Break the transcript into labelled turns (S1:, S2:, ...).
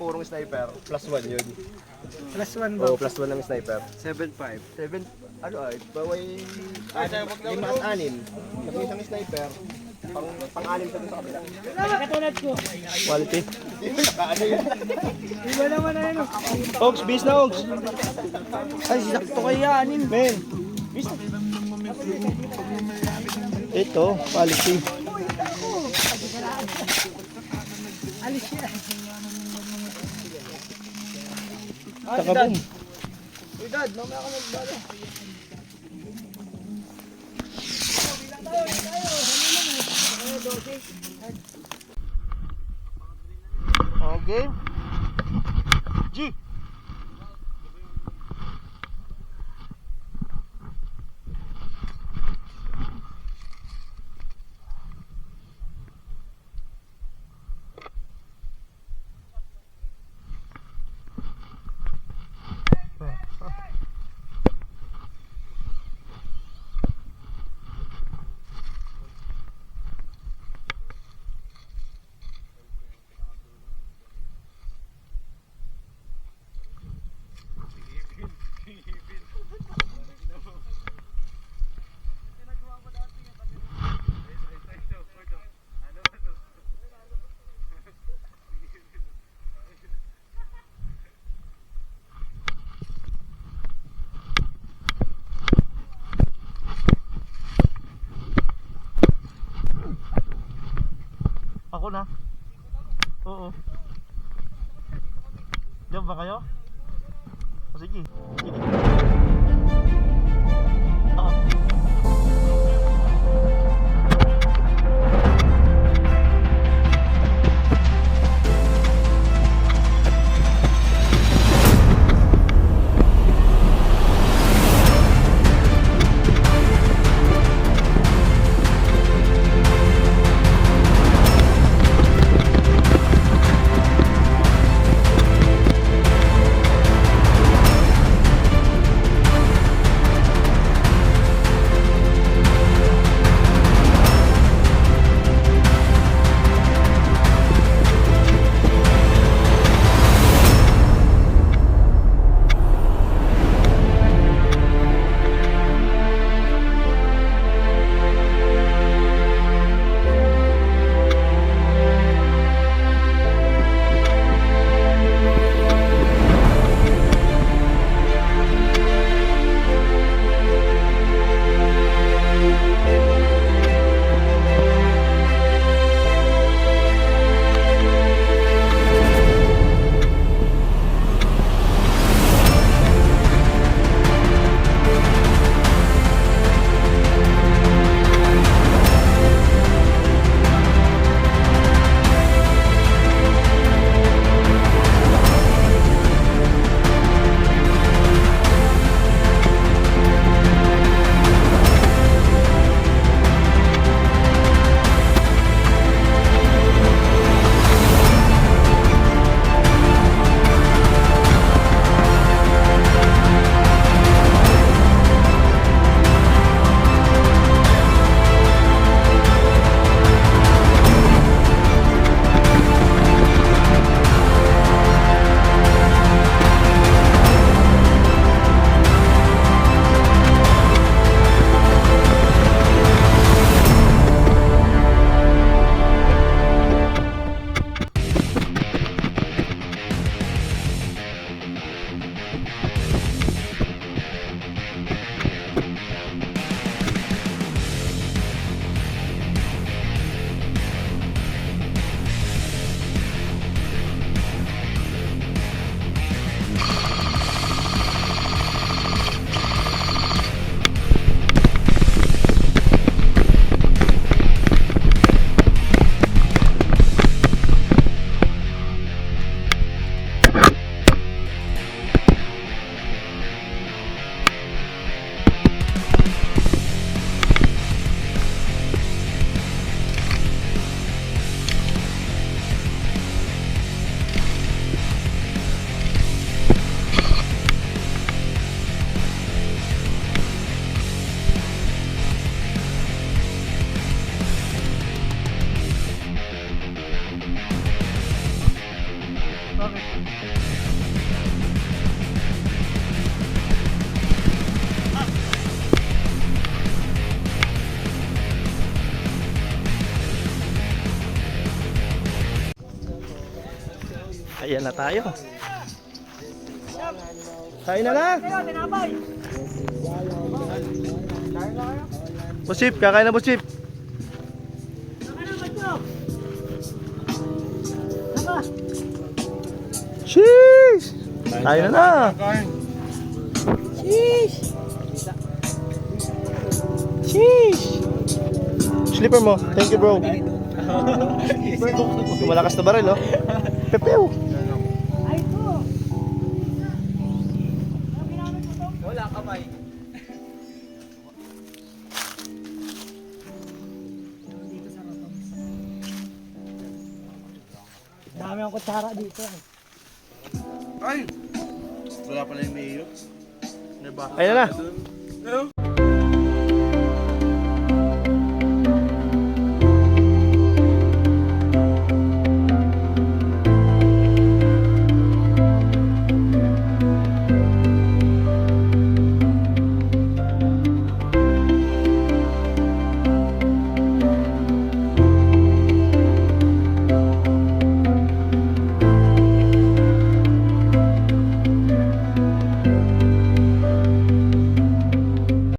S1: Purong sniper, plus 1 yun.
S2: Plus 1 ba?
S1: Oo, plus 1 ng sniper.
S2: 7.5.
S1: 7, ano ay, baway 5 at 6. Kasi isang sniper, pang-anim sa kabila.
S2: Katulad ko.
S1: Quality. Ano yun?
S2: Iba naman na yun.
S1: Oaks, bis na Oaks.
S2: Ay, sakto kaya, anin.
S1: Men. Ito, quality.
S2: Alis siya.
S1: Takabum.
S2: Uy, Dad, mamaya ka magbala.
S1: Okay. G. Ako na? Oo. Diyan ba kayo? O sige. Sige. Ah. Ayan na tayo. Kain na na. Busip, kakain na busip. Sheesh! Kain na na. Sheesh! Sheesh! Slipper mo. Thank you, bro. Malakas na baril, oh. Pepew.
S2: Wala kamay. Dami ang kutsara dito.
S3: Ay! Wala pala yung mayo.
S1: Ayun na.